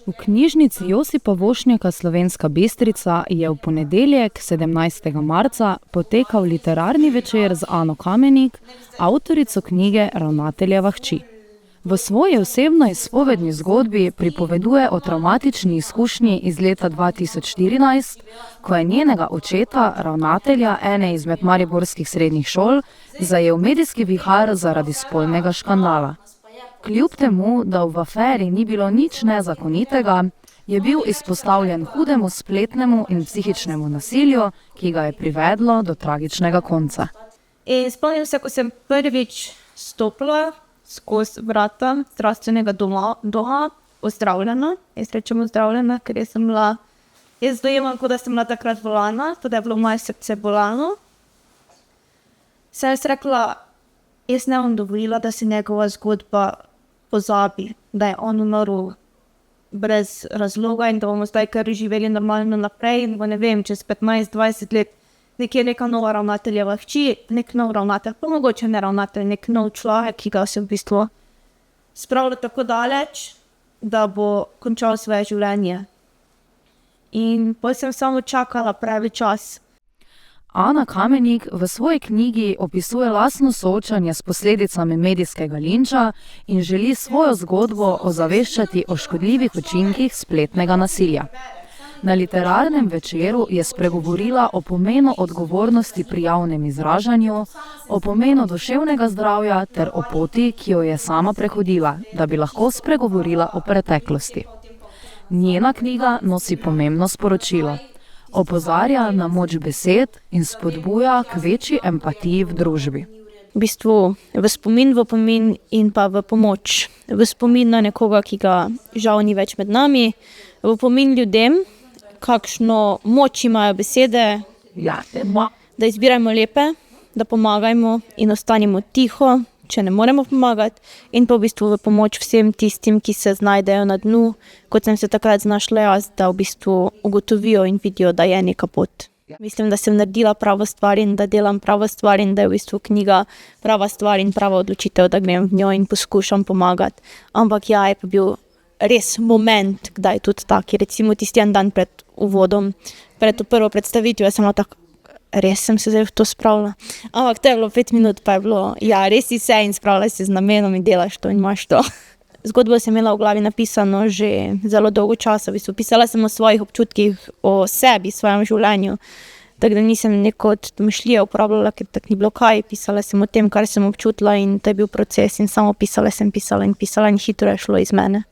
V knjižnici Josipa Vošnjaka Slovenska Bistrica je v ponedeljek, 17. marca, potekal literarni večer z Ano Kamenik, avtorico knjige Ravnateljeva hči. V svoji osebno izpovedni zgodbi pripoveduje o travmatični izkušnji iz leta 2014, ko je njenega očeta, ravnatelja ene izmed mariborskih srednjih šol, zajel medijski vihar zaradi spolnega škandala. Kljub temu, da v aferi ni bilo nič nezakonitega, je bil izpostavljen hudemu spletnemu in psihičnemu nasilju, ki ga je privedlo do tragičnega konca. In spomnim se, ko sem prvič stopila skozi vrata zdravstvenega doma, ozdravljena. Jaz rečem ozdravljena, ker jaz dojemam, kot da sem bila takrat bolana, tudi da je bilo moje srce bolano. Sem jaz rekla, jaz ne bom dovolila, da se njegova zgodba pozabi, da je on umrl brez razloga in da bomo zdaj kar živeli normalno naprej in ne vem, čez 15-20 let nekje neka nova ravnateljeva hči, nek nov ravnatelj, pa mogoče ne ravnatelj, nek nov človek, ki ga se v bistvu spravlja tako daleč, da bo končal svoje življenje. In potem sem samo čakala pravi čas. Ana Kamenik v svoji knjigi opisuje lastno soočanje s posledicami medijskega linča in želi svojo zgodbo ozaveščati o škodljivih učinkih spletnega nasilja. Na literarnem večeru je spregovorila o pomenu odgovornosti pri javnem izražanju, o pomenu duševnega zdravja ter o poti, ki jo je sama prehodila, da bi lahko spregovorila o preteklosti. Njena knjiga nosi pomembno sporočilo. Opozarja na moč besed in spodbuja k večji empatiji v družbi. V bistvu v spomin in pa v pomoč. V spomin na nekoga, ki ga žal ni več med nami, v pomin ljudem, kakšno moč imajo besede, da izbirajmo lepe, da pomagajmo in ostanemo tiho, če ne moremo pomagati, in pa v bistvu v pomoč vsem tistim, ki se znajdejo na dnu, kot sem se takrat znašla jaz, da v bistvu ugotovijo in vidijo, da je neka pot. Mislim, da sem naredila pravo stvar in da delam pravo stvar in da je v bistvu knjiga prava stvar in prava odločitev, da grem v njo in poskušam pomagati. Ampak ja, je pa bil res moment, kdaj tudi taki, recimo tisti en dan pred uvodom, pred to prvo predstavitvijo, sem bila tako, res sem se zdaj v to spravila. Ampak to je bilo 5 minut, pa je bilo, ja, res si se in spravila si z namenom in delaš to in imaš to. Zgodbo sem imela v glavi napisano že zelo dolgo časa, v bistvu pisala sem o svojih občutkih, o sebi, svojem življenju, tako da nisem neko od domišljije uporabljala, ker tako ni bilo kaj, pisala sem o tem, kar sem občutila in to je bil proces in samo pisala in hitro je šlo iz mene.